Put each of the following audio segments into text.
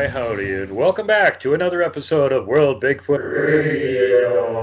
Howdy, and welcome back to another episode of World Bigfoot Radio.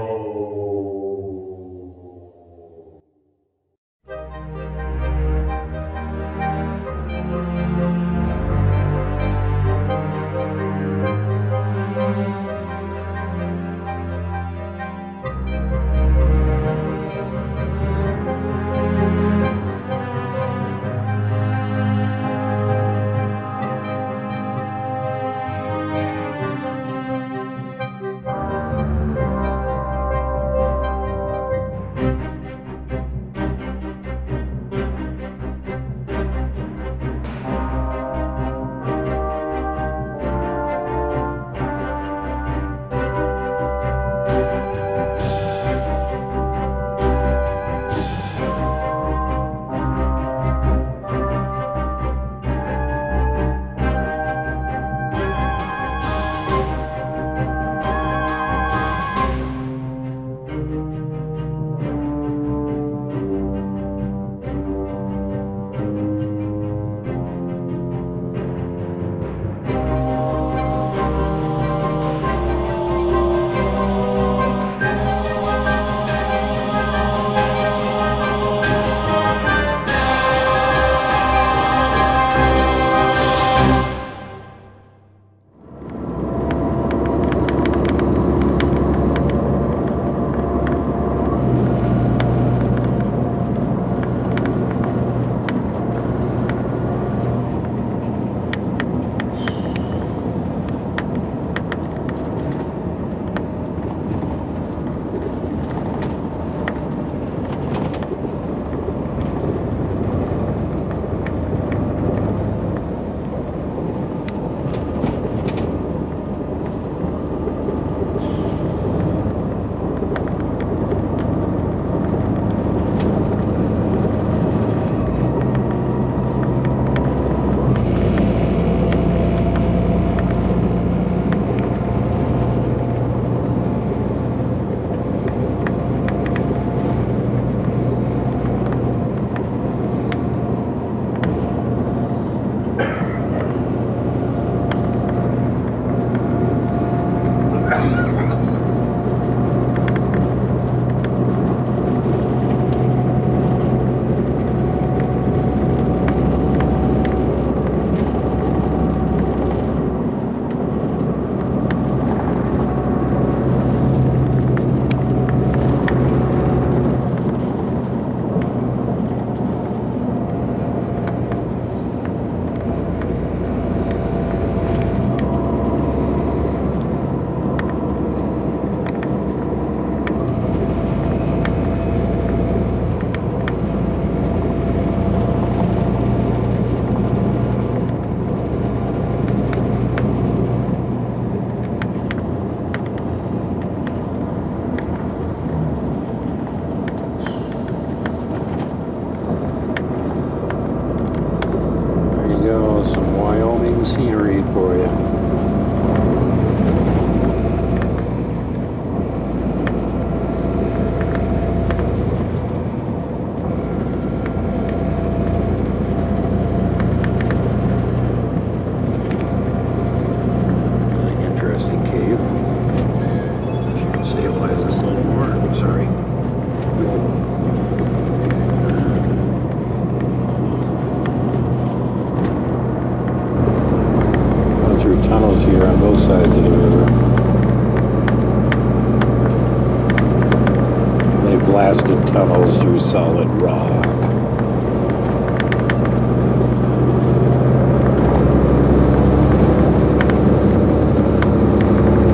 blasted tunnels through solid rock.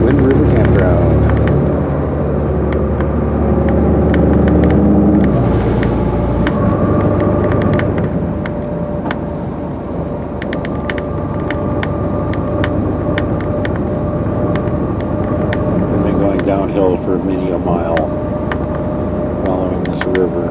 Wind River Campground. I've been going downhill for many a mile following this river.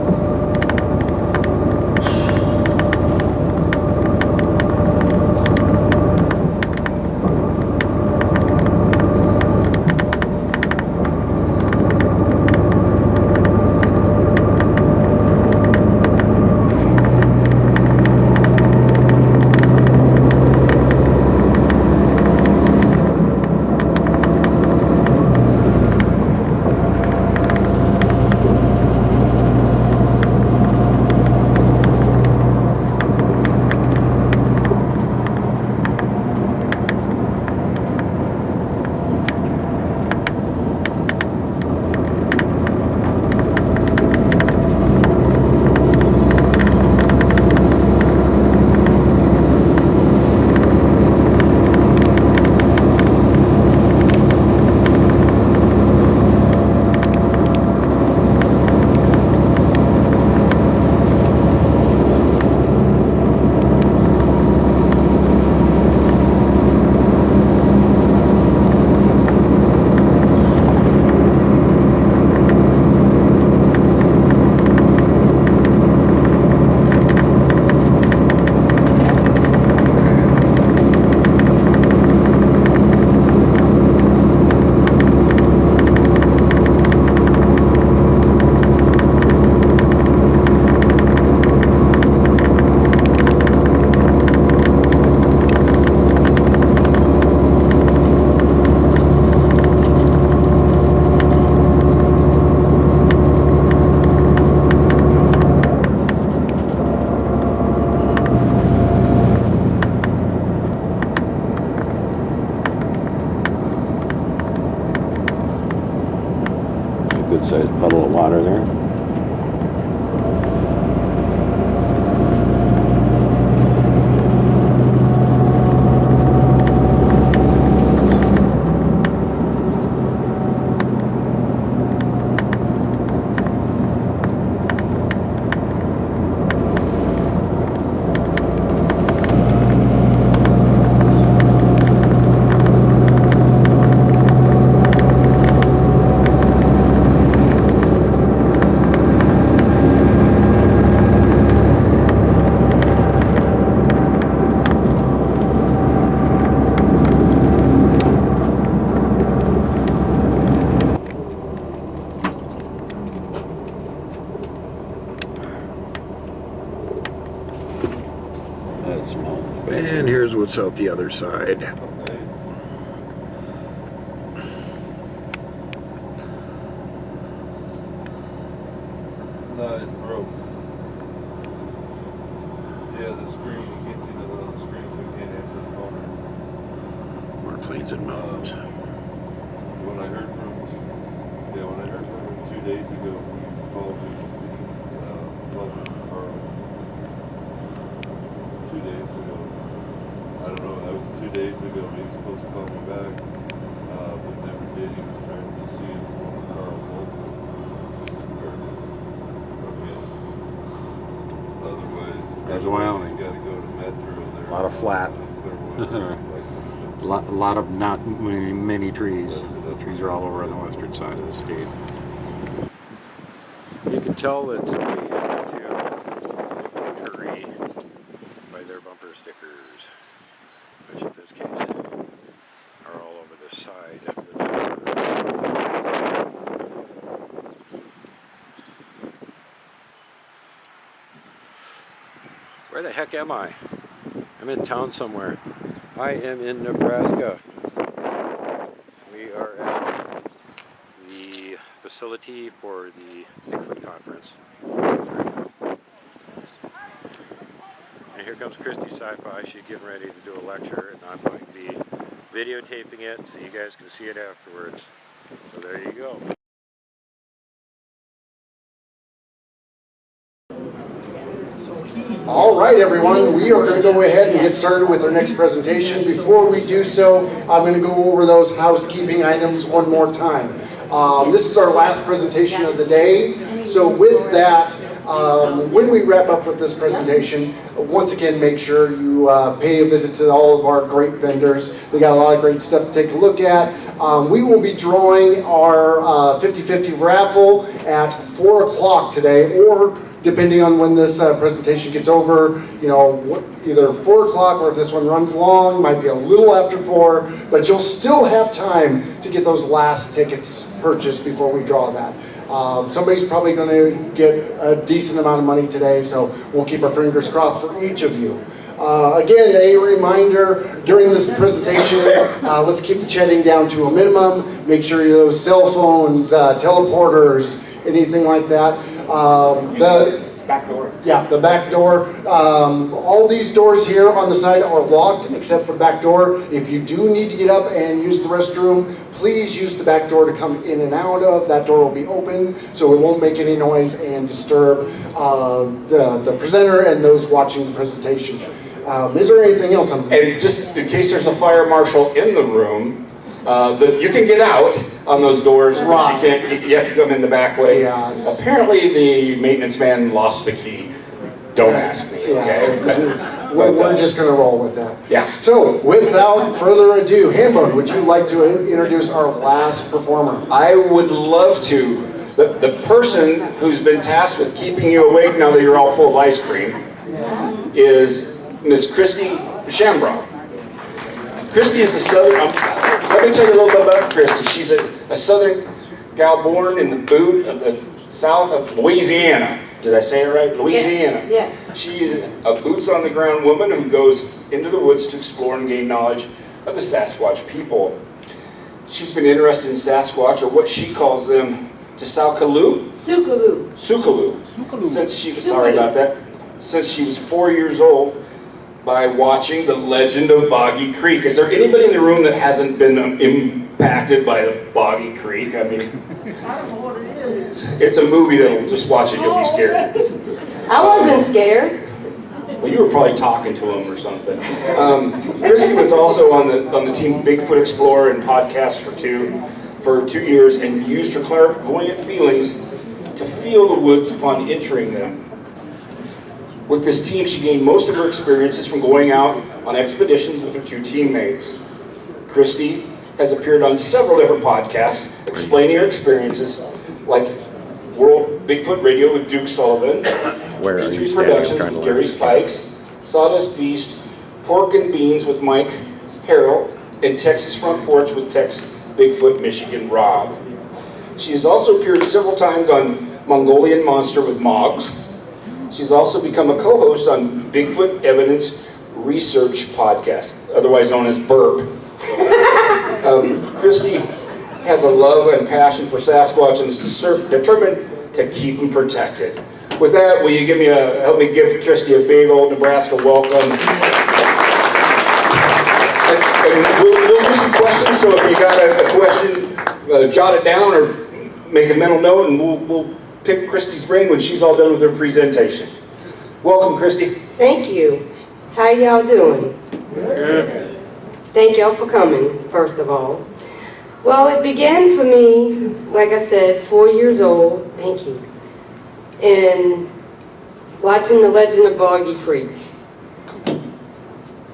Good sized puddle of water there. And here's what's out the other side. No, it's broke. Yeah, the screen, you can't see nothing on the screen, so you can't answer the phone. More plains and mountains. When I heard from him 2 days ago, he called me, or 2 days ago. I don't know, that was 2 days ago. He was supposed to call me back, but never did. He was trying to see if one of Carl's old otherwise, There's Wyoming. You got to go to Metro there. A lot of flat. A lot of not many trees. The trees are all over on the western side of the state. You can tell it's a victory by their bumper stickers, which in this case are all over the side of the tower. Where the heck am I? I'm in town somewhere. I am in Nebraska. We are at the facility for the Bigfoot conference. And here comes Kristi Sci-Fi. She's getting ready to do a lecture, and I'm going to be videotaping it so you guys can see it afterwards. So there you go. All right, everyone, we are going to go ahead and get started with our next presentation. Before we do so, I'm going to go over those housekeeping items one more time. This is our last presentation of the day, so with that, when we wrap up with this presentation, once again, make sure you pay a visit to all of our great vendors. We got a lot of great stuff to take a look at. We will be drawing our 50-50 raffle at 4 o'clock today, or depending on when this presentation gets over, you know, either 4 o'clock, or if this one runs long, might be a little after 4, but you'll still have time to get those last tickets purchased before we draw that. Somebody's probably going to get a decent amount of money today, so we'll keep our fingers crossed for each of you. Again, a reminder, during this presentation, let's keep the chatting down to a minimum. Make sure those cell phones, teleporters, anything like that. The back door. Yeah, the back door. All these doors here on the side are locked except for the back door. If you do need to get up and use the restroom, please use the back door to come in and out of. That door will be open, so it won't make any noise and disturb the presenter and those watching the presentation. Is there anything else? And just in case there's a fire marshal in the room, you can get out on those doors. Right. You have to come in the back way. Yes. Apparently the maintenance man lost the key. Don't ask me, okay? Yeah. We're just going to roll with that. Yeah. So, without further ado, Hambone, would you like to introduce our last performer? I would love to. The person who's been tasked with keeping you awake now that you're all full of ice cream is Miss Kristi Shambraw. Kristi is a southern, let me tell you a little bit about Kristi. She's a southern gal born in the boot of the south of Louisiana. Did I say it right? Louisiana. Yes. She is a boots-on-the-ground woman who goes into the woods to explore and gain knowledge of the Sasquatch people. She's been interested in Sasquatch, or what she calls them, Tsaukaloo? Sukaloo. Sukaloo. Since she was, sorry about that, since she was 4 years old, by watching The Legend of Boggy Creek. Is there anybody in the room that hasn't been impacted by the Boggy Creek? I mean, it's a movie that'll just watch it, you'll be scared. I wasn't scared. Well, you were probably talking to him or something. Kristi was also on the team Bigfoot Explorer and podcast for 2 years, and used her clairvoyant feelings to feel the woods upon entering them. With this team, she gained most of her experiences from going out on expeditions with her 2 teammates. Kristi has appeared on several different podcasts explaining her experiences, like World Bigfoot Radio with Duke Sullivan, Where are you B3 standing? Productions I'm trying to with learn. Gary Spikes, Sawdust Beast, Pork and Beans with Mike Harrell, and Texas Front Porch with Bigfoot Michigan Rob. She has also appeared several times on Mongolian Monster with Moggs. She's also become a co-host on Bigfoot Evidence Research Podcast, otherwise known as BURP. Kristi has a love and passion for Sasquatch and is determined to keep them protected. With that, will you help me give Kristi a big old Nebraska welcome? And we'll do some questions, so if you got a question, jot it down or make a mental note, and we'll pick Kristi's brain when she's all done with her presentation. Welcome, Kristi. Thank you. How y'all doing? Good. Thank y'all for coming, first of all. Well, it began for me, like I said, 4 years old, thank you, and watching The Legend of Boggy Creek.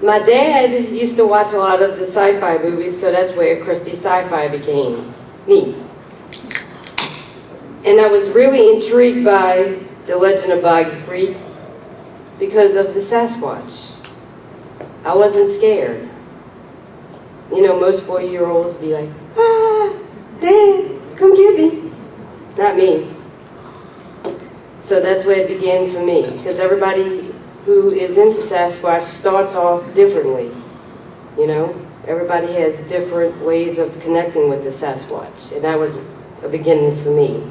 My dad used to watch a lot of the sci-fi movies, so that's where Kristi Sci-Fi became me. And I was really intrigued by The Legend of Boggy Creek because of the Sasquatch. I wasn't scared. You know, most 4-year-olds be like, Dad, come get me. Not me. So that's where it began for me, because everybody who is into Sasquatch starts off differently. You know, everybody has different ways of connecting with the Sasquatch, and that was a beginning for me.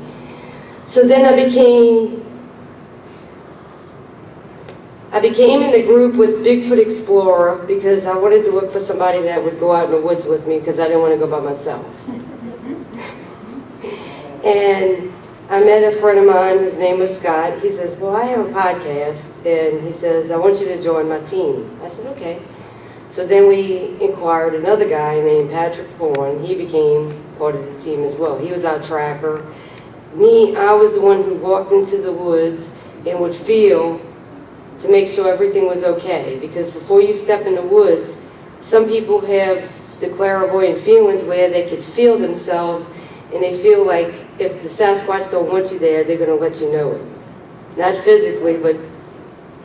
So then I became in a group with Bigfoot Explorer because I wanted to look for somebody that would go out in the woods with me because I didn't want to go by myself. And I met a friend of mine, his name was Scott. He says, well, I have a podcast, and he says, I want you to join my team. I said, okay. So then we inquired another guy named Patrick Bourne. He became part of the team as well. He was our tracker. Me, I was the one who walked into the woods and would feel to make sure everything was okay. Because before you step in the woods, some people have the clairvoyant feelings where they could feel themselves, and they feel like if the Sasquatch don't want you there, they're going to let you know it. Not physically, but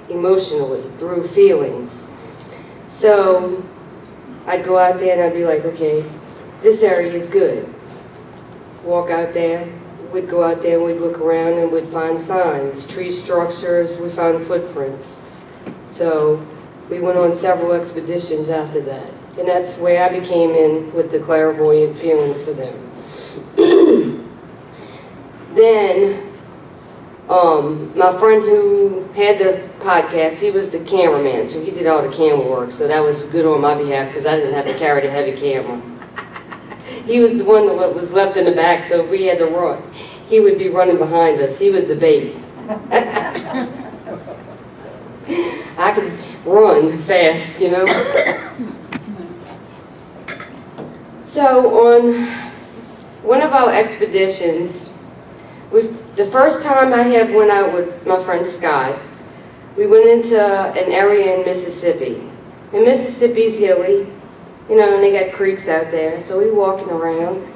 emotionally, through feelings. So I'd go out there and I'd be like, okay, this area is good. Walk out there, we'd go out there and we'd look around and we'd find signs, tree structures, we found footprints. So we went on several expeditions after that. And that's where I became in with the clairvoyant feelings for them. Then, my friend who had the podcast, he was the cameraman, so he did all the camera work, so that was good on my behalf because I didn't have to carry the heavy camera. He was the one that was left in the back, so if we had to run, he would be running behind us. He was the bait. I could run fast, you know. So on one of our expeditions, the first time I had went out with my friend Scott, we went into an area in Mississippi. And Mississippi's hilly, you know, and they got creeks out there. So we walking around,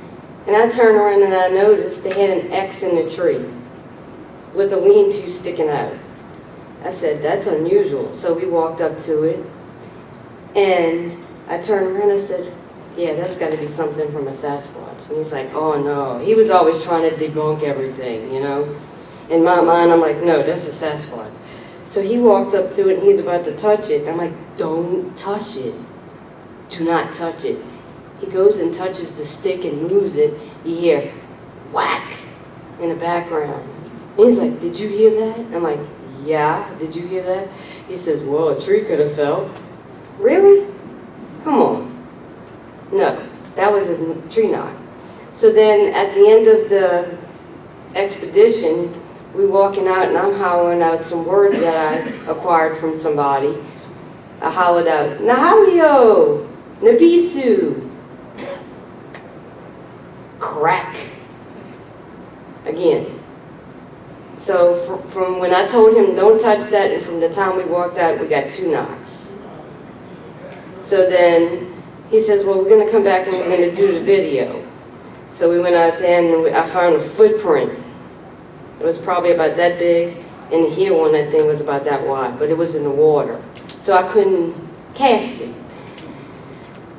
and I turned around and I noticed they had an X in the tree with a lean-to sticking out. I said, that's unusual. So we walked up to it, and I turned around and I said, yeah, that's got to be something from a Sasquatch. And he's like, oh no. He was always trying to debunk everything, you know. In my mind, I'm like, no, that's a Sasquatch. So he walks up to it and he's about to touch it. I'm like, don't touch it. Do not touch it. He goes and touches the stick and moves it. You hear whack in the background. And he's like, did you hear that? I'm like, yeah, did you hear that? He says, well, a tree could have fell. Really? Come on. No, that was a tree knock. So then at the end of the expedition, we're walking out and I'm hollering out some words that I acquired from somebody. I hollered out, Nahalio, Nabisu, crack, again. So from when I told him don't touch that and from the time we walked out, we got 2 knocks. So then he says, well, we're going to come back and we're going to do the video. So we went out there and I found a footprint. It was probably about that big, and the heel on that thing was about that wide, but it was in the water. So I couldn't cast it.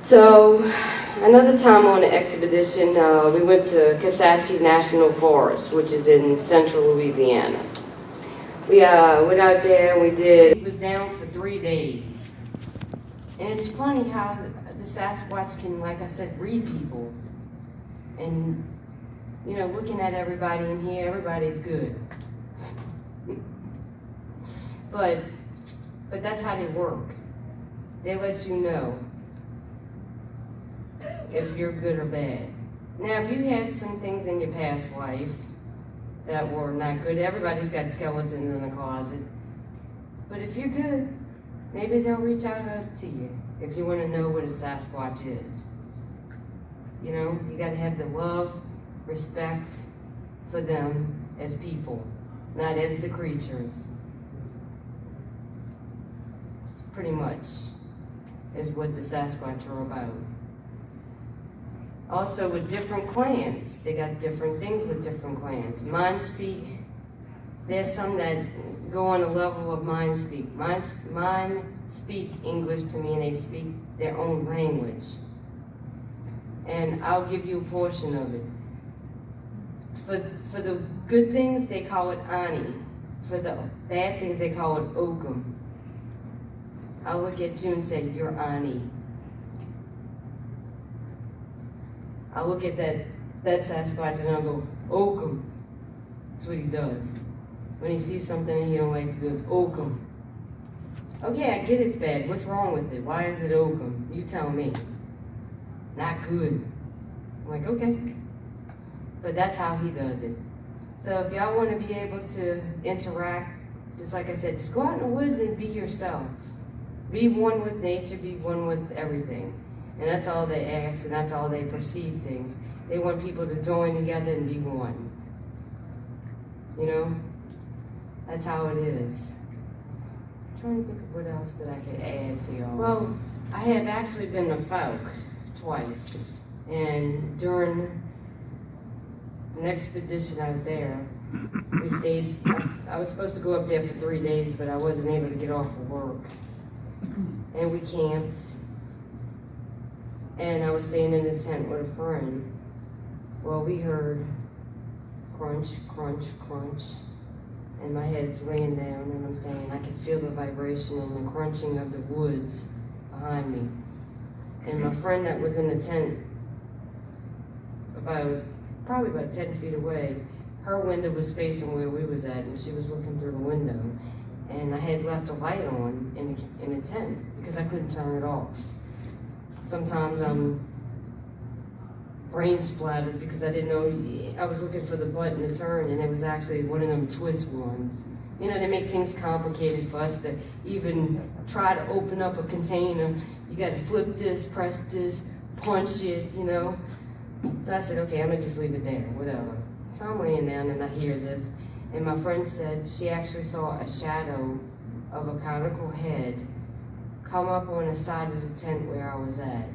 So another time on an expedition, we went to Kisatchie National Forest, which is in central Louisiana. We went out there and it was down for 3 days. And it's funny how the Sasquatch can, like I said, read people. And, you know, looking at everybody in here, everybody's good. But that's how they work. They let you know if you're good or bad. Now, if you had some things in your past life that were not good, everybody's got skeletons in the closet. But if you're good, maybe they'll reach out to you if you want to know what a Sasquatch is. You know, you got to have the love, respect for them as people, not as the creatures. Pretty much is what the Sasquatch are about. Also with different clans, they got different things with different clans. Mind speak, there's some that go on a level of mind speak. Mind speak English to me and they speak their own language. And I'll give you a portion of it. For the good things, they call it Ani. For the bad things, they call it Okum. I'll look at you and say, you're Ani. I'll look at that Sasquatch and I'll go, Okum. That's what he does. When he sees something and he don't like it, he goes, Okum. Okay, I get it's bad. What's wrong with it? Why is it Okum? You tell me. Not good. I'm like, okay. But that's how he does it. So if y'all want to be able to interact, just like I said, just go out in the woods and be yourself. Be one with nature, be one with everything. And that's all they ask, and that's all they perceive things. They want people to join together and be one. You know? That's how it is. I'm trying to think of what else that I could add for y'all. Well, I have actually been to Falk twice. And during an expedition out there, we stayed, I was supposed to go up there for 3 days, but I wasn't able to get off of work. And we camped. And I was staying in a tent with a friend. Well, we heard crunch, crunch, crunch. And my head's laying down, and I'm saying I could feel the vibration and the crunching of the woods behind me. And my friend that was in the tent, probably about 10 feet away, her window was facing where we was at, and she was looking through the window. And I had left a light on in the tent because I couldn't turn it off. Sometimes I'm brain splattered because I didn't know, I was looking for the button to turn, and it was actually one of them twist ones. You know, they make things complicated for us to even try to open up a container. You got to flip this, press this, punch it, you know. So I said, okay, I'm gonna just leave it there, whatever. So I'm laying down and I hear this, and my friend said she actually saw a shadow of a conical head come up on the side of the tent where I was at.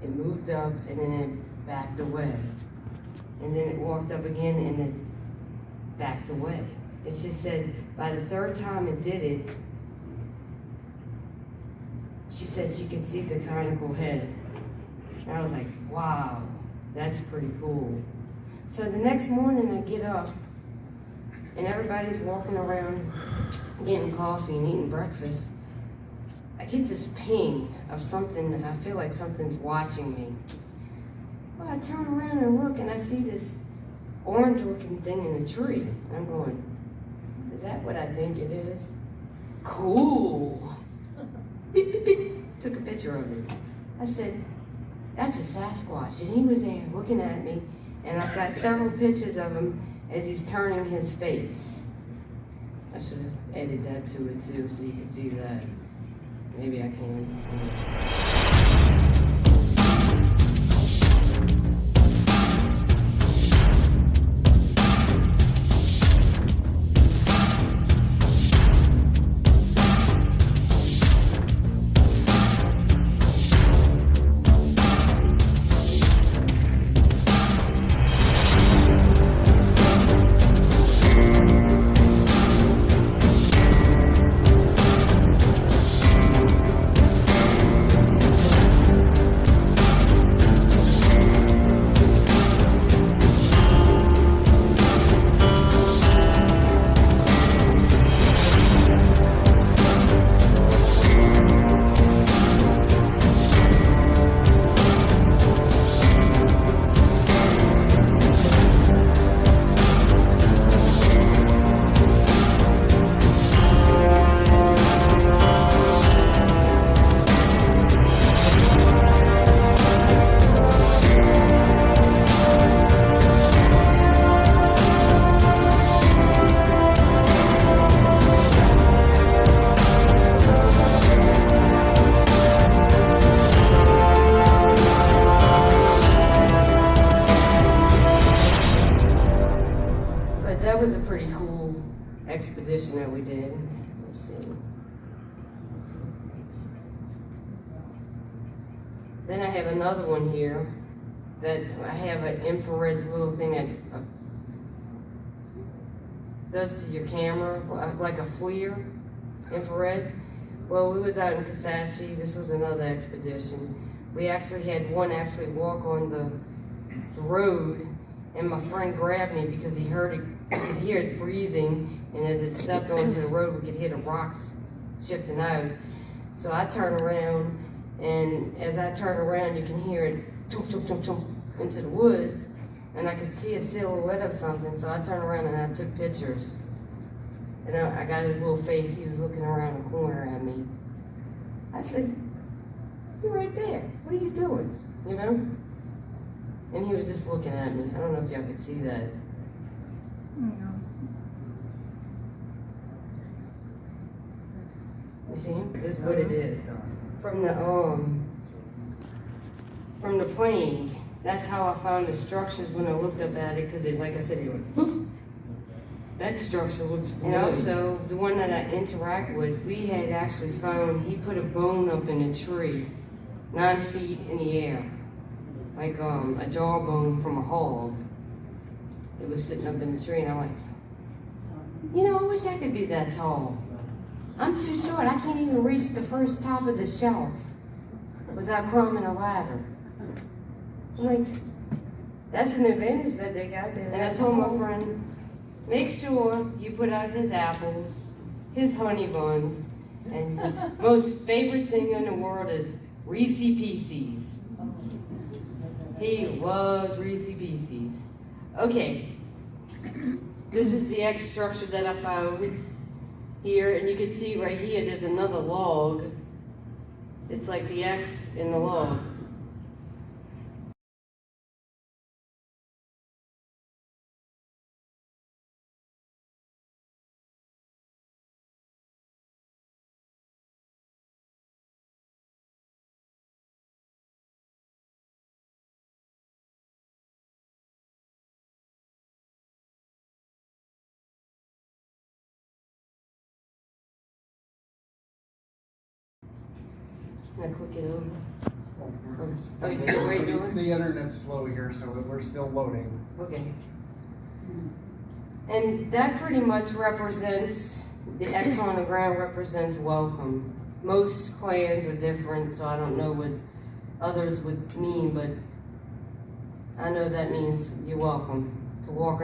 It moved up and then it backed away. And then it walked up again and it backed away. And she said by the third time it did it, she said she could see the conical head. And I was like, wow, that's pretty cool. So the next morning I get up and everybody's walking around getting coffee and eating breakfast. I get this ping of something, and I feel like something's watching me. Well, I turn around and look, and I see this orange-looking thing in a tree. I'm going, is that what I think it is? Cool. Beep, beep, beep. Took a picture of it. I said, that's a Sasquatch, and he was there looking at me, and I've got several pictures of him as he's turning his face. I should have added that to it too, so you could see that. Maybe I can. That was a pretty cool expedition that we did. Let's see. Then I have another one here that I have an infrared little thing that does to your camera, like a FLIR, infrared. Well, we was out in Scifi. This was another expedition. We actually had one walk on the road, and my friend grabbed me because he heard it. We could hear it breathing, and as it stepped onto the road, we could hear the rocks shifting out. So I turn around, and as I turn around, you can hear it chunk, chunk, chunk, chunk into the woods, and I could see a silhouette of something. So I turned around and I took pictures. And I got his little face. He was looking around the corner at me. I said, "You're right there. What are you doing?" You know? And he was just looking at me. I don't know if y'all could see that. You see him? This is what it is. From the planes. That's how I found the structures when I looked up at it, because like I said, it went boop. That structure looks familiar. And also, the one that I interact with, we had actually found, he put a bone up in a tree, 9 feet in the air. Like a jawbone from a hog. It was sitting up in the tree, and I'm like, I wish I could be that tall. I'm too short. I can't even reach the first top of the shelf without climbing a ladder. I'm like, that's an advantage that they got there. And I told my friend, make sure you put out his apples, his honey buns, and his most favorite thing in the world is Reese Pieces. He loves Reese Pieces. Okay, this is the X structure that I found here, and you can see right here there's another log. It's like the X in the log. Can I click it over? Oh, you still waiting on it? The internet's slow here, so we're still loading. Okay. And that pretty much represents, the X on the ground represents welcome. Most clans are different, so I don't know what others would mean, but I know that means you're welcome to walk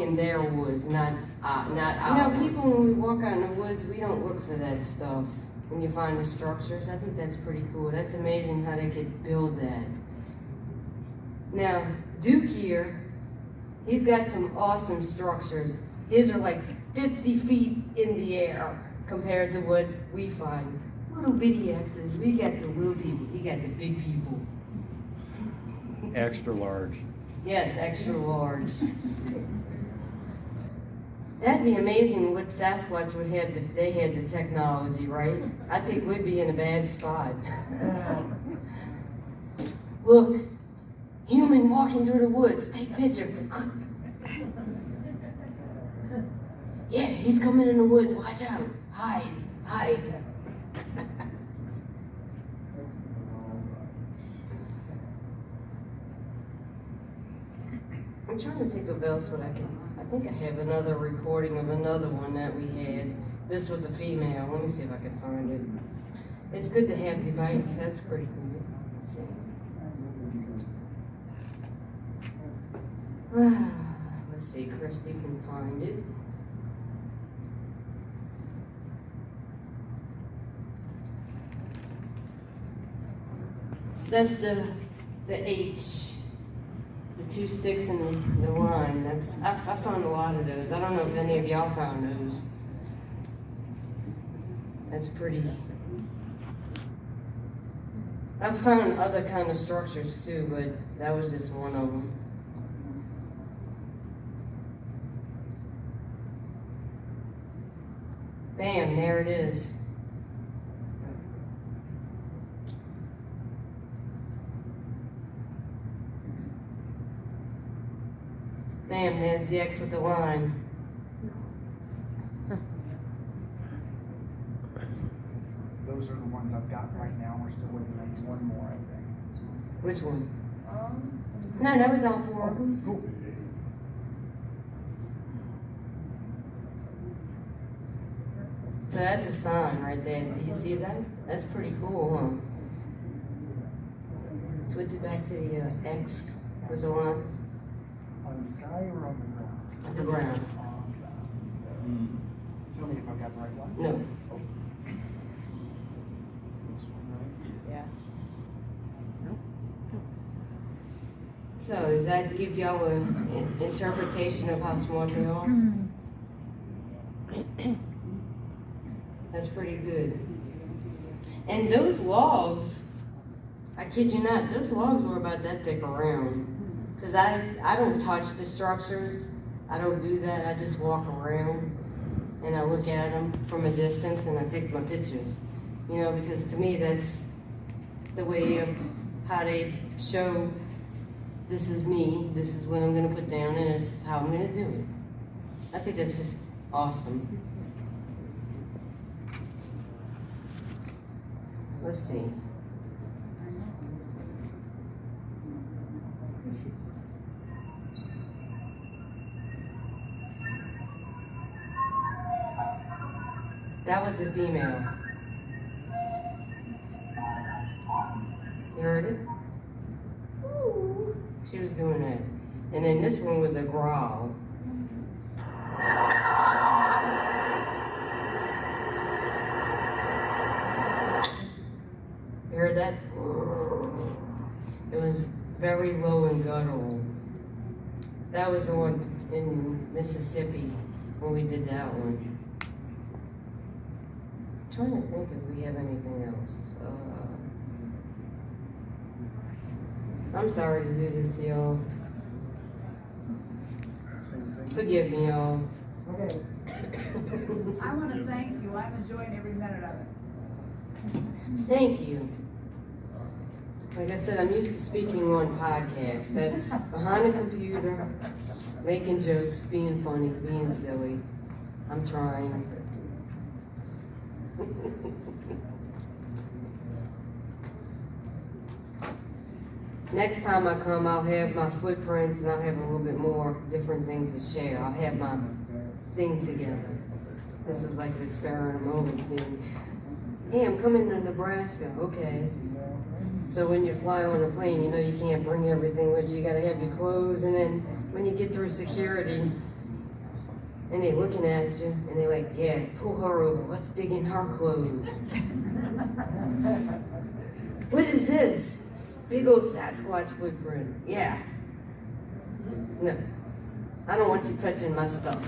in their woods, not ours. People when we walk out in the woods, we don't look for that stuff. When you find the structures, I think that's pretty cool. That's amazing how they could build that. Now, Duke here, he's got some awesome structures. His are like 50 feet in the air compared to what we find. Little bitty X's. We got the little people. He got the big people. Extra large. Yes, extra large. That'd be amazing what Sasquatch would have if they had the technology, right? I think we'd be in a bad spot. Look, human walking through the woods. Take picture. Yeah, he's coming in the woods. Watch out. Hide. I'm trying to think of else what I think I have another recording of another one that we had. This was a female. Let me see if I can find it. It's good to have the bike. That's pretty cool. Let's see. Let's see, Kristi can find it. That's the H. The 2 sticks in the line. I found a lot of those. I don't know if any of y'all found those. That's pretty. I've found other kind of structures too, but that was just one of them. Bam, there it is. Bam, there's the X with the line. Those are the ones I've got right now. We're still waiting on one more, I think. Which one? No, that was all 4 of them. Cool. So that's a sign right there. Do you see that? That's pretty cool, huh? Switch it back to the X with the line. On the sky or on the ground? On the ground. Tell me if I've got the right one. No. This one, right? Yeah. So does that give y'all an interpretation of how smart they are? That's pretty good. And those logs, I kid you not, those logs were about that thick around. Because I don't touch the structures. I don't do that. I just walk around and I look at them from a distance and I take my pictures. You know, because to me that's the way of how they show this is me, this is what I'm gonna put down, and this is how I'm gonna do it. I think that's just awesome. Let's see. That was the female. You heard it? Ooh. She was doing that. And then this one was a growl. You heard that? It was very low and guttural. That was the one in Mississippi when we did that one. I'm trying to think if we have anything else. I'm sorry to do this to y'all. Forgive me, y'all. Okay. I want to thank you. I've enjoyed every minute of it. Thank you. Like I said, I'm used to speaking on podcasts. That's behind a computer, making jokes, being funny, being silly. I'm trying. Next time I come, I'll have my footprints and I'll have a little bit more different things to share. I'll have my thing together. This was like an experiment thing. Hey, I'm coming to Nebraska. Okay. So when you fly on a plane, you know you can't bring everything with you. You gotta have your clothes, and then when you get through security, and they're looking at you, and they're like, yeah, pull her over. Let's dig in her clothes. What is this? Big old Sasquatch footprint. Yeah. No. I don't want you touching my stuff.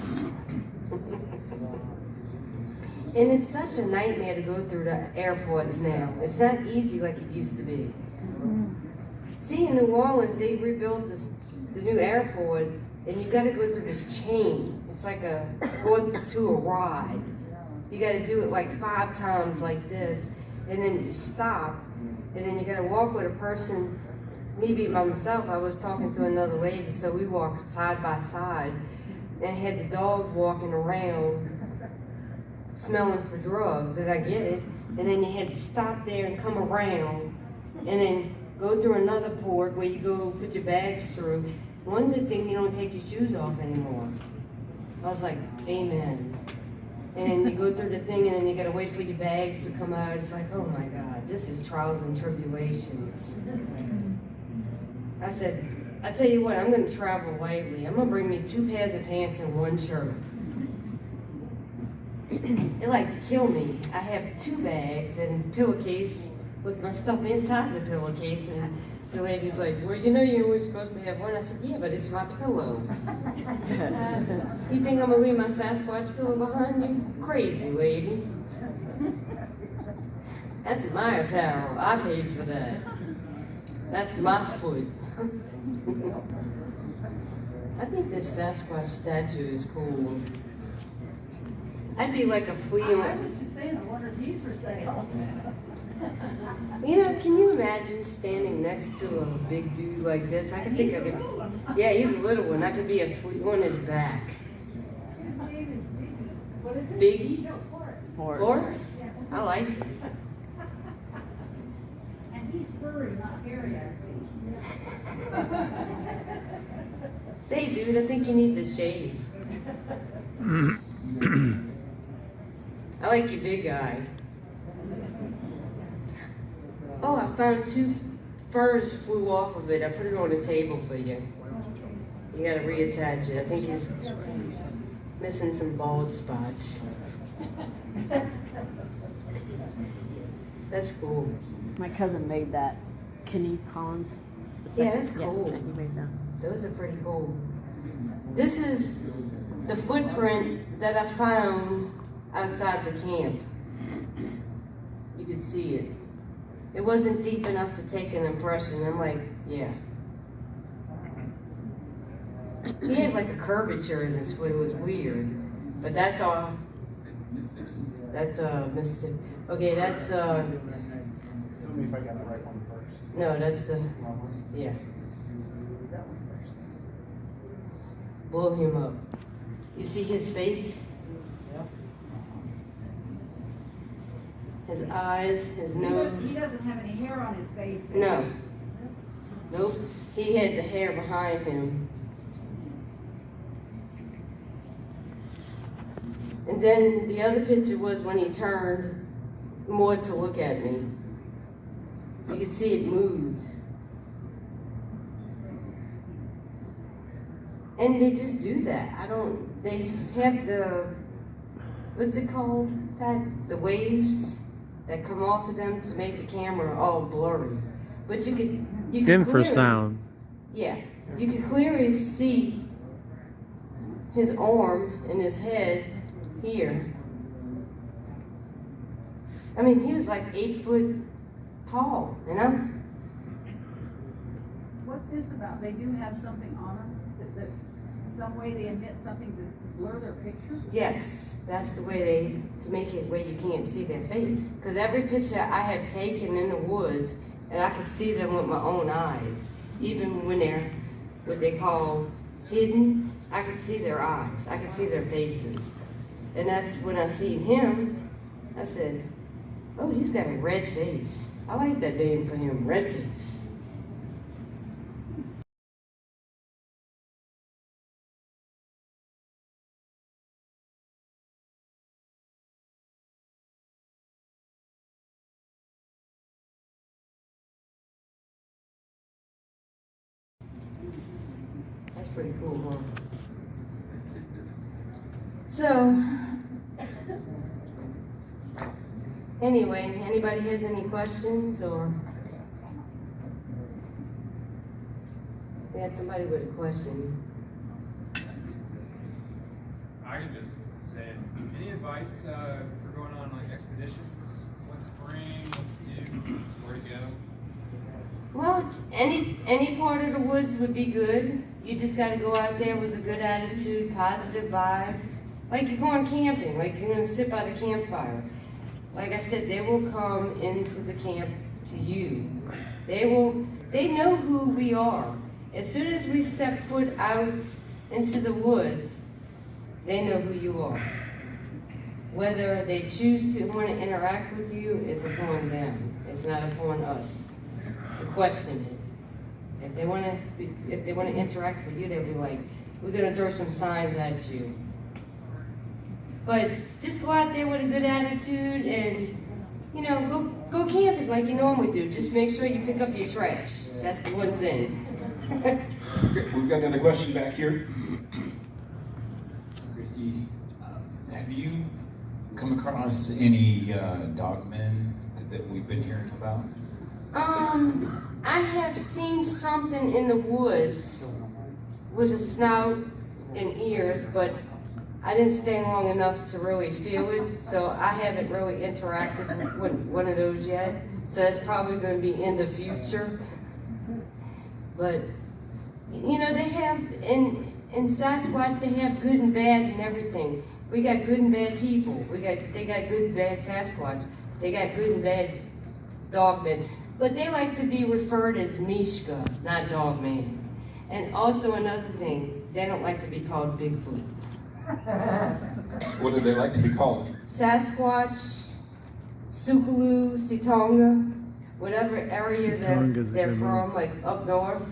And it's such a nightmare to go through the airports now. It's not easy like it used to be. See, in New Orleans, they rebuilt the new airport, and you gotta go through this chain. It's like going to a ride. You gotta do it like 5 times like this, and then you stop, and then you gotta walk with a person. Me being by myself, I was talking to another lady, so we walked side by side, and had the dogs walking around smelling for drugs, and I get it. And then you had to stop there and come around, and then go through another port where you go put your bags through. One good thing, you don't take your shoes off anymore. I was like, amen. And then you go through the thing, and then you gotta wait for your bags to come out. It's like, oh my God, this is trials and tribulations. I said, I tell you what, I'm gonna travel lightly. I'm gonna bring me 2 pairs of pants and 1 shirt. It like to kill me. I have 2 bags and a pillowcase with my stuff inside the pillowcase, and the lady's like, well, you know you're always supposed to have one. I said, yeah, but it's my pillow. You think I'm gonna leave my Sasquatch pillow behind you? Crazy lady. That's my apparel. I paid for that. That's my foot. I think this Sasquatch statue is cool. I'd be like a flea I on. was just saying, I wonder if he's for sale. You know, can you imagine standing next to a big dude like this? I could think I could. Yeah, he's a little one. I could be a flea on his back. What is it? Biggie? Forrest. Forrest? I like it. And he's furry, not hairy, I see. Say, dude, I think you need to shave. I like your big eye. Oh, I found 2 furs flew off of it. I put it on the table for you. You gotta reattach it. I think he's missing some bald spots. That's cool. My cousin made that. Kenny Collins. Yeah, that's cool. Yeah, he made that. Those are pretty cool. This is the footprint that I found outside the camp. You could see it. It wasn't deep enough to take an impression. I'm like, yeah. he had like a curvature in his foot. It was weird. But that's all. That's Mississippi. Okay, that's Tell me if I got the right one first. no, that's the yeah. Blow him up. You see his face? His eyes, his nose. He doesn't have any hair on his face. No. Nope. He had the hair behind him. And then the other picture was when he turned more to look at me. You could see it moved. And they just do that. They have the, what's it called, Pat? The waves that come off of them to make the camera all blurry. But you could Infrasound. Yeah, you could clearly see his arm and his head here. I mean, he was like 8 foot tall, and I'm. What's this about? They do have something on them that some way they emit something to blur their picture? Yes, that's the way to make it where you can't see their face. Because every picture I have taken in the woods, and I could see them with my own eyes. Even when they're what they call hidden, I could see their eyes. I could see their faces. And that's when I seen him, I said, oh, he's got a red face. I like that name for him, Red Face. That's pretty cool, huh? So, anyway, anybody has any questions or? We had somebody with a question. I can just say, any advice for going on like expeditions? What to bring, what to do, where to go? Well, any part of the woods would be good. You just got to go out there with a good attitude, positive vibes. Like you're going camping, like you're going to sit by the campfire. Like I said, they will come into the camp to you. They know who we are. As soon as we step foot out into the woods, they know who you are. Whether they choose to want to interact with you is upon them. It's not upon us to question it. If they want to interact with you, they'll be like, we're going to throw some signs at you. But just go out there with a good attitude and, you know, go camping like you normally do. Just make sure you pick up your trash. That's the one thing. Okay, we've got another question back here. Kristi, have you come across any dogmen that we've been hearing about? I have seen something in the woods with a snout and ears, but I didn't stay long enough to really feel it, so I haven't really interacted with one of those yet. So that's probably going to be in the future. But, you know, they have, in Sasquatch, they have good and bad and everything. We got good and bad people. They got good and bad Sasquatch. They got good and bad dogmen. But they like to be referred as Mishka, not Dogman. And also another thing, they don't like to be called Bigfoot. What do they like to be called? Sasquatch, Sukalu, Sitonga, whatever area they're from, like up north.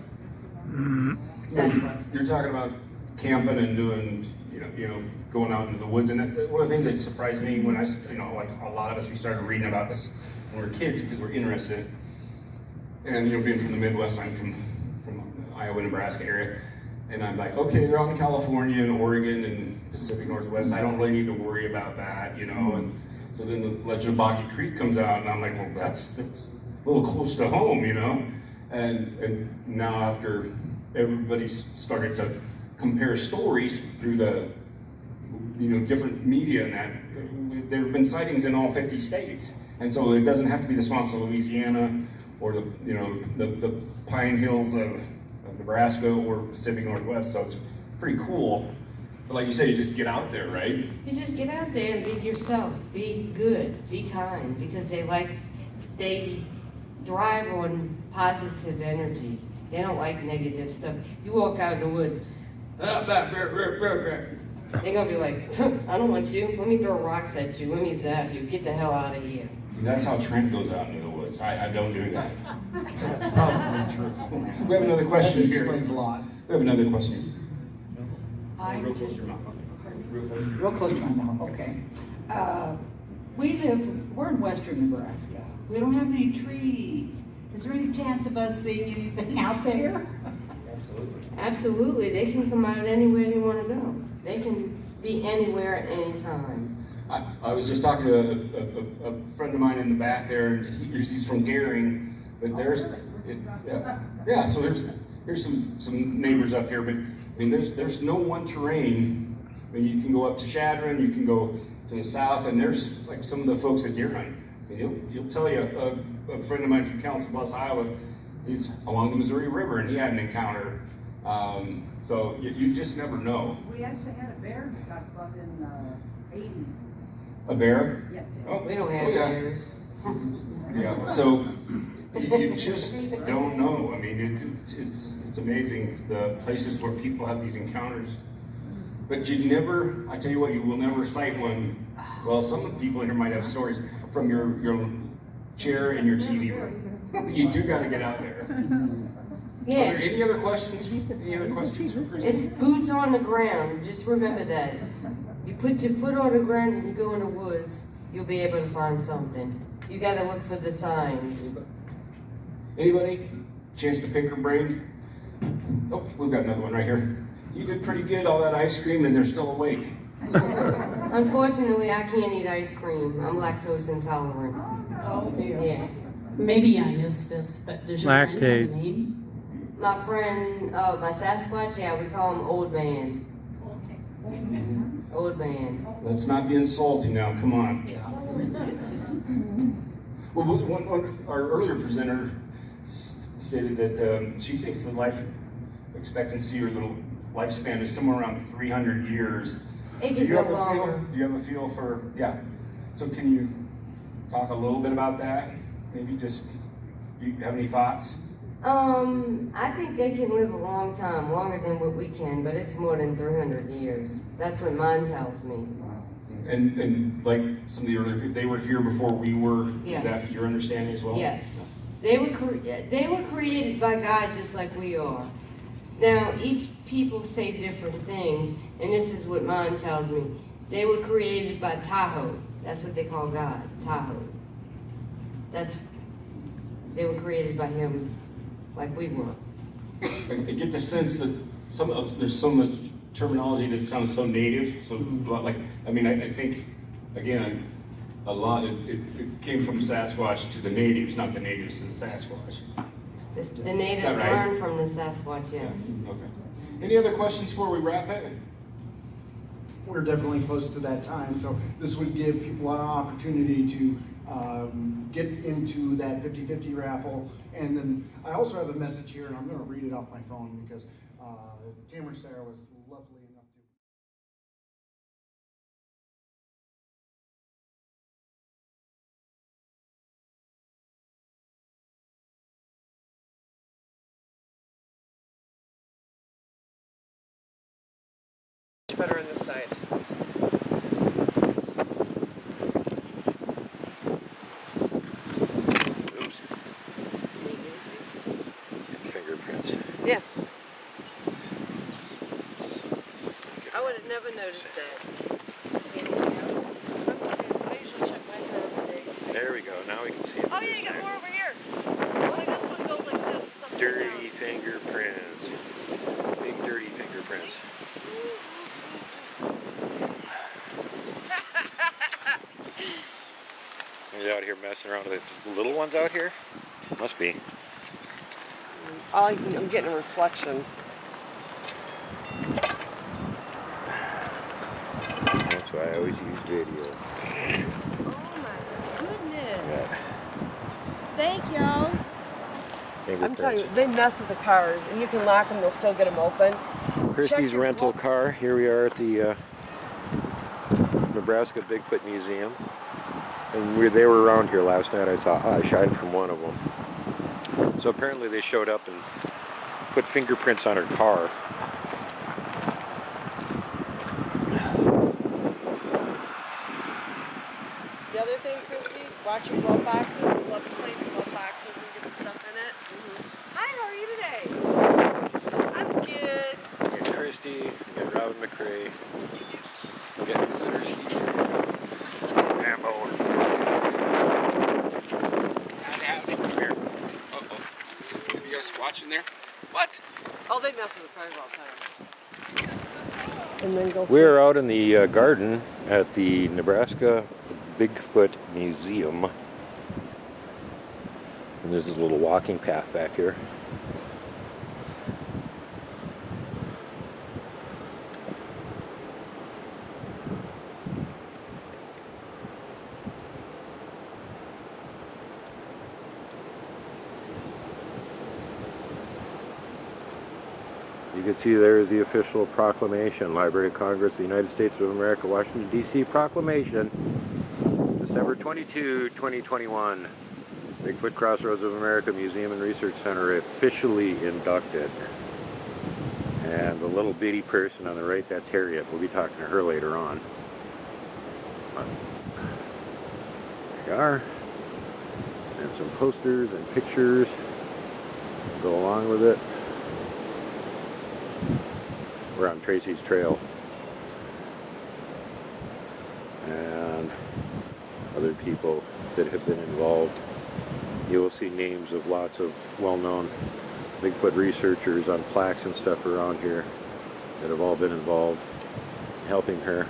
Sasquatch. You're talking about camping and doing, you know, going out into the woods, and one of the things that surprised me when like a lot of us, we started reading about this when we were kids because we're interested. And being from the Midwest, I'm from Iowa, Nebraska area, and I'm like, okay, they're out in California and Oregon and Pacific Northwest. I don't really need to worry about that, And so then the Legend of Boggy Creek comes out, and I'm like, well, that's a little close to home, And now after everybody's started to compare stories through the different media and that, there have been sightings in all 50 states, and so it doesn't have to be the swamps of Louisiana or the pine hills of Nebraska or Pacific Northwest. So pretty cool. But like you said, you just get out there, right? You just get out there and be yourself. Be good. Be kind. Because they thrive on positive energy. They don't like negative stuff. You walk out in the woods, they're gonna be like, I don't want you. Let me throw rocks at you. Let me zap you. Get the hell out of here. See, that's how Trent goes out into the woods. I don't do that. That's probably true. We have another question That here. explains a lot. We have another question. I'm just Real real close to my mouth, okay. We're in western Nebraska. We don't have any trees. Is there any chance of us seeing anything out there? Absolutely. They can come out anywhere they want to go. They can be anywhere at any time. I was just talking to a friend of mine in the back there, and he's from Gehring, but so there's some neighbors up here, but I mean, there's no one terrain. I mean, you can go up to Shadron, you can go to the south, and there's like some of the folks at deer hunt. I mean, he'll tell you, a friend of mine from Council Bluffs, Iowa, he's along the Missouri River, and he had an encounter. So you just never know. We actually had a bear in Scottsbluff in the 80s. A bear? Yes. Oh, We don't have bears. Yeah, so you just don't know. I mean, it's amazing the places where people have these encounters. But you never, I tell you what, you will never sight one. Well, some of the people here might have stories from your chair in your TV room. You do got to get out there. Yes. Are there any other questions? Any other questions for Kristi? It's boots on the ground. Just remember that. You put your foot on the ground and you go in the woods, you'll be able to find something. You got to look for the signs. Anybody? Chance to pick her brain? Oh, we've got another one right here. You did pretty good, all that ice cream, and they're still awake. Unfortunately, I can't eat ice cream. I'm lactose intolerant. Oh, dear. Yeah. Maybe I missed this, but does your friend have a Lactate. name? My friend, my Sasquatch, yeah, we call him Old Man. Old Man. Let's not be insulting now, come on. Well, our earlier presenter stated that she thinks the life expectancy or the lifespan is somewhere around 300 years. It Do could you go have a feel? longer. Do you have a feel for, yeah. So can you talk a little bit about that? Maybe just, do you have any thoughts? I think they can live a long time, longer than what we can, but it's more than 300 years. That's what mine tells me. And like some of the earlier people, they were here before we were. Yes. Is that your understanding as well? Yes. They were created by God just like we are. Now, each people say different things, and this is what mine tells me. They were created by Tahoe. That's what they call God, Tahoe. They were created by him like we were. I get the sense that there's so much terminology that sounds so native. So like, I mean, I think, again, a lot, it came from Sasquatch to the natives, not the natives to the Sasquatch. The natives right? learned from the Sasquatch, yes. Okay. Any other questions before we wrap it? We're definitely close to that time, so this would give people an opportunity to get into that 50-50 raffle. And then I also have a message here, and I'm going to read it off my phone because Tamara Starr was lovely enough to. Better on this side. Oops. Fingerprints. Yeah. I would have never noticed that. See anything else? I usually check my phone every day. There we go. Now we can see it. Oh yeah, you got more over here. Only this one goes like this. It's upside Dirty down. fingerprints. Big dirty fingerprints. He's out here messing around with the little ones out here. Must be. I'm getting a reflection. That's why I always use video. Oh my goodness. Yeah. Thank y'all. I'm telling you, they mess with the cars, and you can lock them, they'll still get them open. Kristi's rental car. Here we are at the Nebraska Bigfoot Museum. And they were around here last night. I saw eyeshine from one of them. So apparently they showed up and put fingerprints on her car. The other thing, Kristi, watching glove boxes. I love to play with glove boxes and get the stuff in it. Hi, how are you today? I'm good. We got Kristi, we got Robin McRae. We got visitors here. Ambo. Come here. Uh-oh. You got a squatch in there? What? Oh, they mess with the cars all the time. And then go. We're out in the garden at the Nebraska Bigfoot Museum. And there's a little walking path back here. You can see there is the official proclamation, Library of Congress, the United States of America, Washington, D.C. proclamation, December 22, 2021. Bigfoot Crossroads of America Museum and Research Center officially inducted. And the little bitty person on the right, that's Harriet. We'll be talking to her later on. But there you are. And some posters and pictures go along with it. We're on Tracy's Trail. And other people that have been involved. You will see names of lots of well-known Bigfoot researchers on plaques and stuff around here that have all been involved in helping her.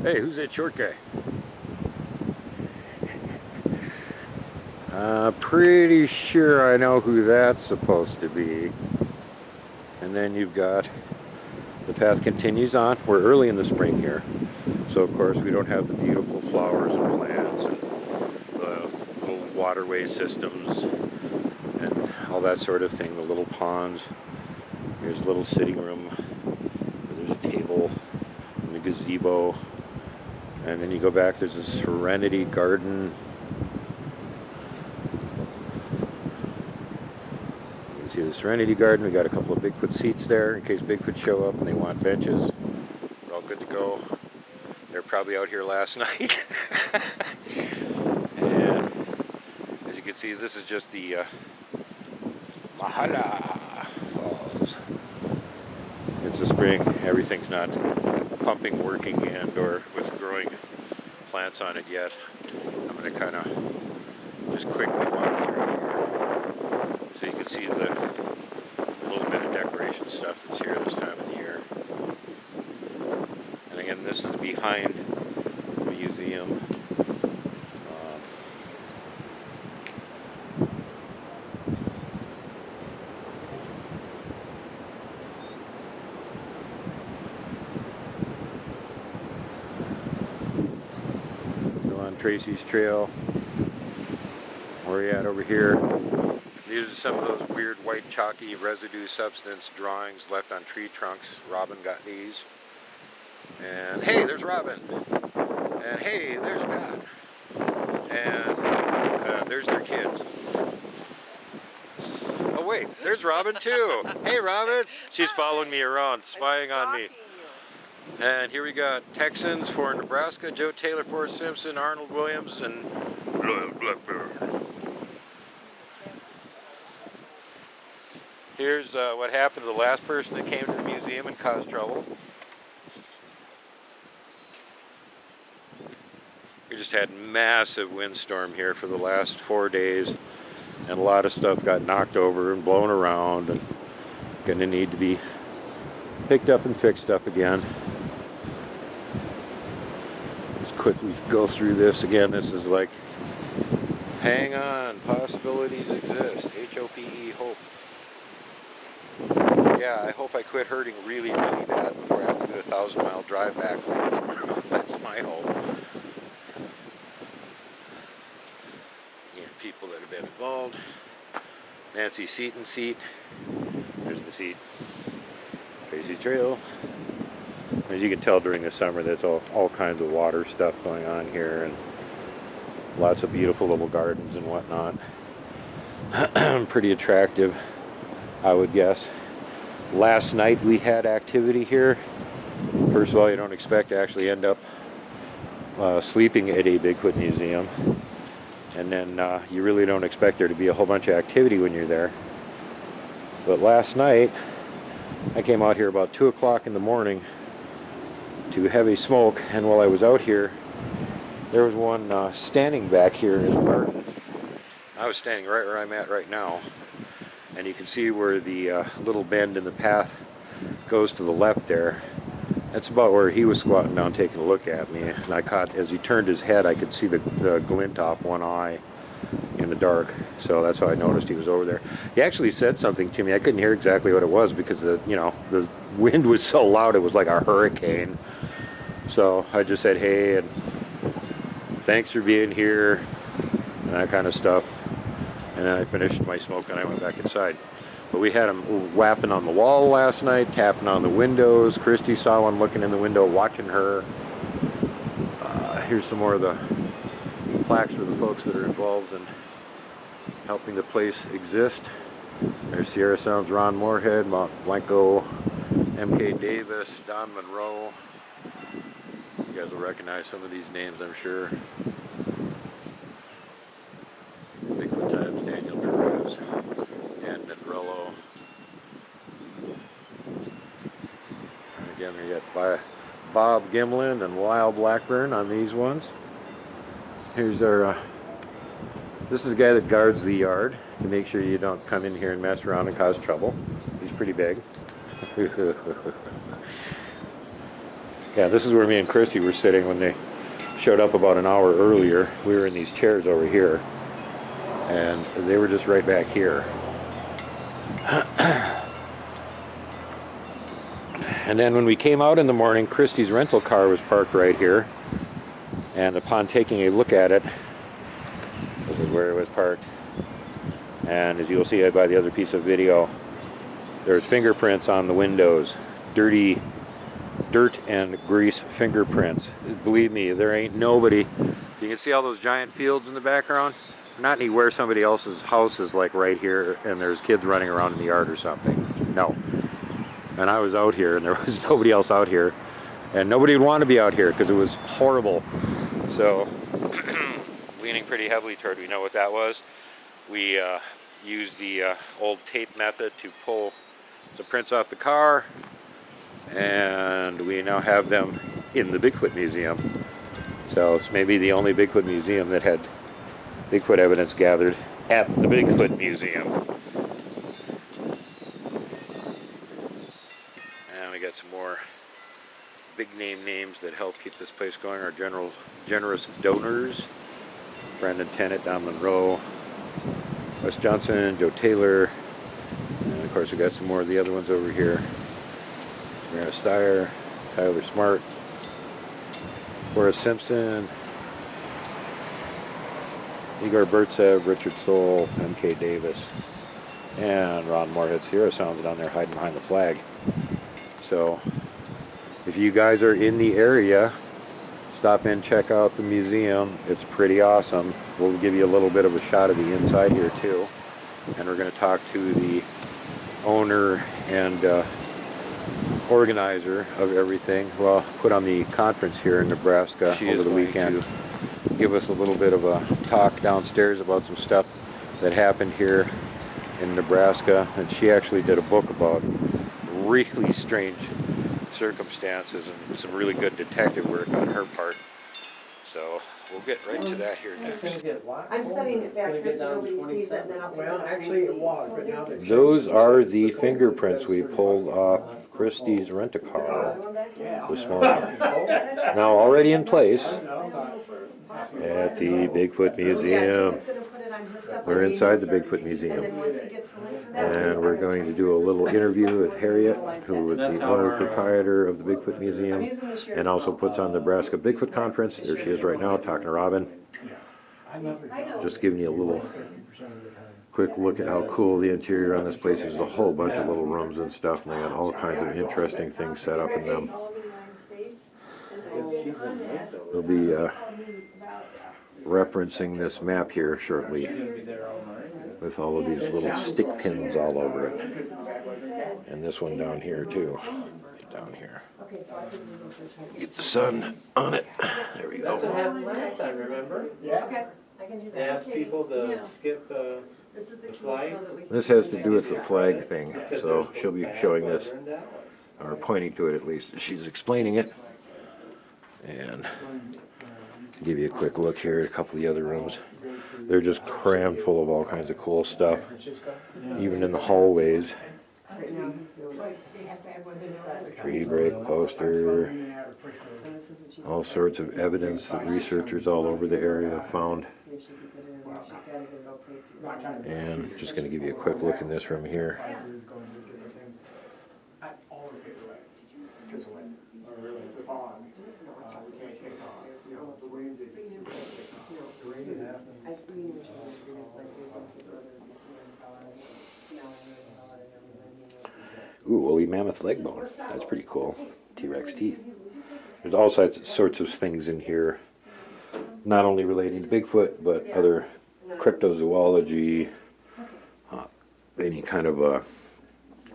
Hey, who's that short guy? Pretty sure I know who that's supposed to be. And then you've got, the path continues on. We're early in the spring here. So of course we don't have the beautiful flowers and plants and the little waterway systems and all that sort of thing, the little ponds. Here's a little sitting room. There's a table and a gazebo. And then you go back, there's a Serenity Garden. You can see the Serenity Garden. We got a couple of Bigfoot seats there in case Bigfoot show up and they want benches. We're all good to go. They're probably out here last night. And as you can see, this is just the Mahala Falls. It's the spring. Everything's not pumping, working, and or with growing plants on it yet. I'm going to kind of just quickly walk through here so you can see the little bit of decoration stuff that's here this time of the year. And again, this is behind the museum. Tracy's Trail. Where are you at over here? These are some of those weird white chalky residue substance drawings left on tree trunks. Robin got these. And hey, there's Robin. And hey, there's Pat. And there's their kids. Oh wait, there's Robin too. Hey Robin! She's following me around, spying on me. And here we got Texans for Nebraska, Joe Taylor, Forrest Simpson, Arnold Williams, and Loyal Blackbird. Here's what happened to the last person that came to the museum and caused trouble. We just had massive windstorm here for the last 4 days, and a lot of stuff got knocked over and blown around and gonna need to be picked up and fixed up again. Let's quickly go through this again. This is like, hang on, possibilities exist. H-O-P-E, hope. Yeah, I hope I quit hurting really, really bad before I have to do a 1,000-mile drive back tomorrow. That's my hope. Yeah, people that have been involved. Nancy Seaton seat. There's the seat. Tracy Daisy Trail. As you can tell, during the summer there's all kinds of water stuff going on here, and lots of beautiful little gardens and whatnot. Pretty attractive, I would guess. Last night we had activity here. First of all, you don't expect to actually end up sleeping at a Bigfoot museum, and then you really don't expect there to be a whole bunch of activity when you're there. But last night I came out here about 2 o'clock in the morning to heavy smoke, and while I was out here there was one standing back here in the garden. I was standing right where I'm at right now, and you can see where the little bend in the path goes to the left there. That's about where he was squatting down taking a look at me, and I caught, as he turned his head, I could see the glint off one eye in the dark. So that's how I noticed he was over there. He actually said something to me. I couldn't hear exactly what it was because the wind was so loud, it was like a hurricane. So I just said, hey, and thanks for being here, and that kind of stuff. And then I finished my smoke and I went back inside. But we had him whapping on the wall last night, tapping on the windows. Kristi saw one looking in the window, watching her. Here's some more of the plaques for the folks that are involved in helping the place exist. There's Sierra Sounds Ron Moorhead, Mount Blanco, M.K. Davis, Don Monroe. You guys will recognize some of these names, I'm sure. Bigfoot Times, Daniel Perez, and Negrello. And again, we got Bob Gimlin and Lyle Blackburn on these ones. Here's our, this is the guy that guards the yard to make sure you don't come in here and mess around and cause trouble. He's pretty big. Yeah, this is where me and Kristi were sitting when they showed up about an hour earlier. We were in these chairs over here, and they were just right back here. And then when we came out in the morning, Kristi's rental car was parked right here, and upon taking a look at it, this is where it was parked, and as you'll see by the other piece of video, there's fingerprints on the windows, dirt and grease fingerprints. Believe me, there ain't nobody. You can see all those giant fields in the background? Not anywhere somebody else's house is like right here and there's kids running around in the yard or something. No. And I was out here and there was nobody else out here, and nobody would want to be out here because it was horrible. So leaning pretty heavily toward, we know what that was. We used the old tape method to pull the prints off the car, and we now have them in the Bigfoot Museum. So it's maybe the only Bigfoot museum that had Bigfoot evidence gathered at the Bigfoot Museum. And we got some more big name names that help keep this place going. Our generous donors: Brandon Tennant, Don Monroe, Wes Johnson, Joe Taylor, and of course we got some more of the other ones over here. Mara Steyer, Tyler Smart, Boris Simpson, Igor Burtsev, Richard Soul, M.K. Davis, and Ron Moorhead. Sierra Sounds down there hiding behind the flag. So if you guys are in the area, stop in, check out the museum. It's pretty awesome. We'll give you a little bit of a shot of the inside here too, and we're going to talk to the owner and organizer of everything, who I'll put on the conference here in Nebraska over the weekend. Give us a little bit of a talk downstairs about some stuff that happened here in Nebraska, and she actually did a book about really strange circumstances and some really good detective work on her part. So we'll get right to that here next. I'm setting it back here so nobody sees it, and then I'll pick it up. Actually it was, but now that... Those are the fingerprints we pulled off Kristi's rent-a-car this morning. Now already in place at the Bigfoot Museum. We're inside the Bigfoot Museum, and we're going to do a little interview with Harriet, who was the owner proprietor of the Bigfoot Museum and also puts on the Nebraska Bigfoot Conference. There she is right now talking to Robin. Just giving you a little quick look at how cool the interior on this place is. There's a whole bunch of little rooms and stuff, and they got all kinds of interesting things set up in them. We'll be referencing this map here shortly with all of these little stick pins all over it. And this one down here too. Down here. Get the sun on it. There we That's what go. happened last time, remember? Yeah. Okay, I can do They that. asked people to skip the This is the key flag. so that we can. This has to do with the flag thing, because so there's she'll be bad showing weather this, in Dallas. or pointing to it at least. She's explaining it. And give you a quick look here at a couple of the other rooms. They're just crammed full of all kinds of cool stuff, even in the hallways. Tree break poster, all sorts of evidence that researchers all over the area have found. And just going to give you a quick look in this room here. Ooh, woolly mammoth leg bone. That's pretty cool. T-Rex teeth. There's all sorts of things in here, not only relating to Bigfoot, but other cryptozoology, any kind of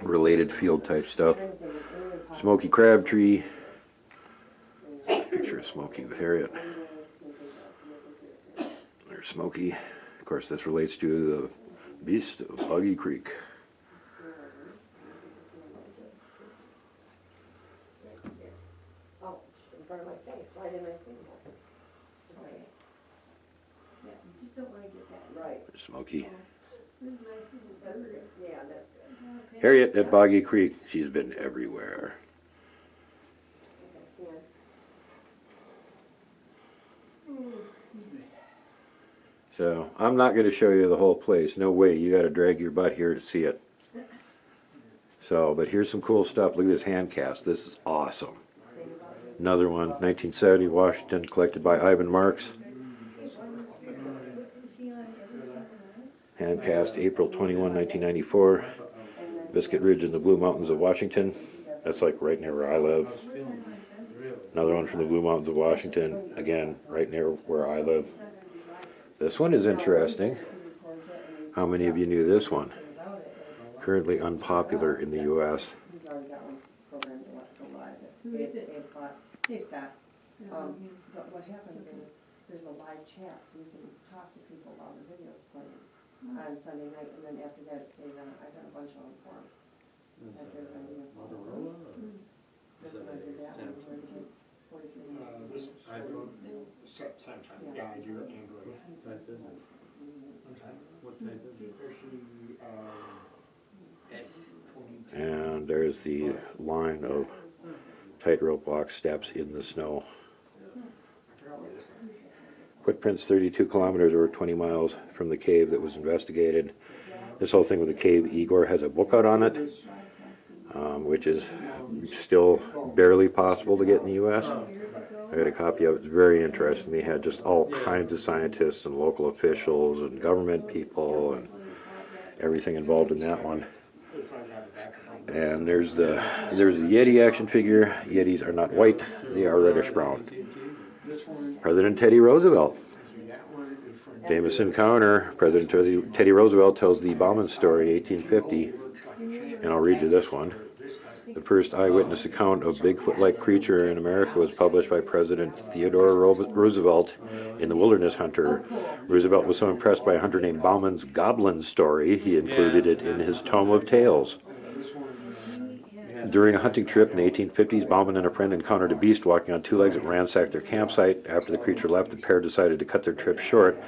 related field type stuff. Smoky crab tree. Picture of Smokey with Harriet. There's Smokey. Of course, this relates to the beast of Boggy Creek. Oh, in front of my face. Why didn't I see that? Okay. Yeah, you just don't wanna get that. Right. There's Smokey. That's good. Yeah, that's good. Harriet at Boggy Creek. She's been everywhere. So, I'm not going to show you the whole place. No way. You got to drag your butt here to see it. So, but here's some cool stuff. Look at this hand cast. This is awesome. Another one, 1970, Washington, collected by Ivan Marks. Hand cast, April 21, 1994. Biscuit Ridge in the Blue Mountains of Washington. That's like right near where I live. Another one from the Blue Mountains of Washington. Again, right near where I live. This one is interesting. How many of you knew this one? Currently unpopular in the U.S. Hey, Scott, but what happens is, there's a live chat, so you can talk to people while the video's playing on Sunday night, and then after that, it stays on. I got a bunch of them for them. Like there's an Motorola? Is that a Samsung? 43 minutes. This iPhone? Samsung. Yeah, I do Android. Type is it? What type is it? S22. And there's the line of tightrope walk steps in the snow. Footprints 32 kilometers or 20 miles from the cave that was investigated. This whole thing with the cave, Igor has a book out on it, which is still barely possible to get in the U.S. I got a copy of it. It's very interesting. They had just all kinds of scientists and local officials and government people and everything involved in that one. And there's a Yeti action figure. Yetis are not white, they are reddish brown. President Teddy Roosevelt. Famous encounter. President Teddy Roosevelt tells the Bauman story, 1850, and I'll read you this one. The first eyewitness account of Bigfoot-like creature in America was published by President Theodore Roosevelt in The Wilderness Hunter. Roosevelt was so impressed by a hunter named Bauman's goblin story, he included it in his Tome of Tales. During a hunting trip in the 1850s, Bauman and a friend encountered a beast walking on two legs that ransacked their campsite. After the creature left, the pair decided to cut their trip short.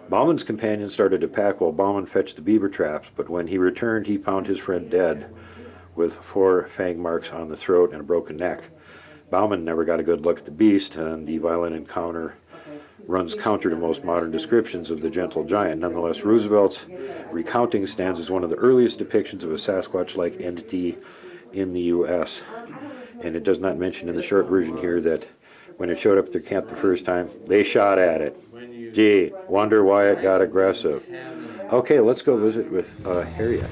Bauman's companions started to pack while Bauman fetched the beaver traps, but when he returned, he found his friend dead, with 4 fang marks on the throat and a broken neck. Bauman never got a good look at the beast, and the violent encounter runs counter to most modern descriptions of the gentle giant. Nonetheless, Roosevelt's recounting stands as one of the earliest depictions of a Sasquatch-like entity in the U.S. And it does not mention in the short version here that when it showed up at their camp the first time, they shot at it. Gee, wonder why it got aggressive. Okay, let's go visit with Harriet.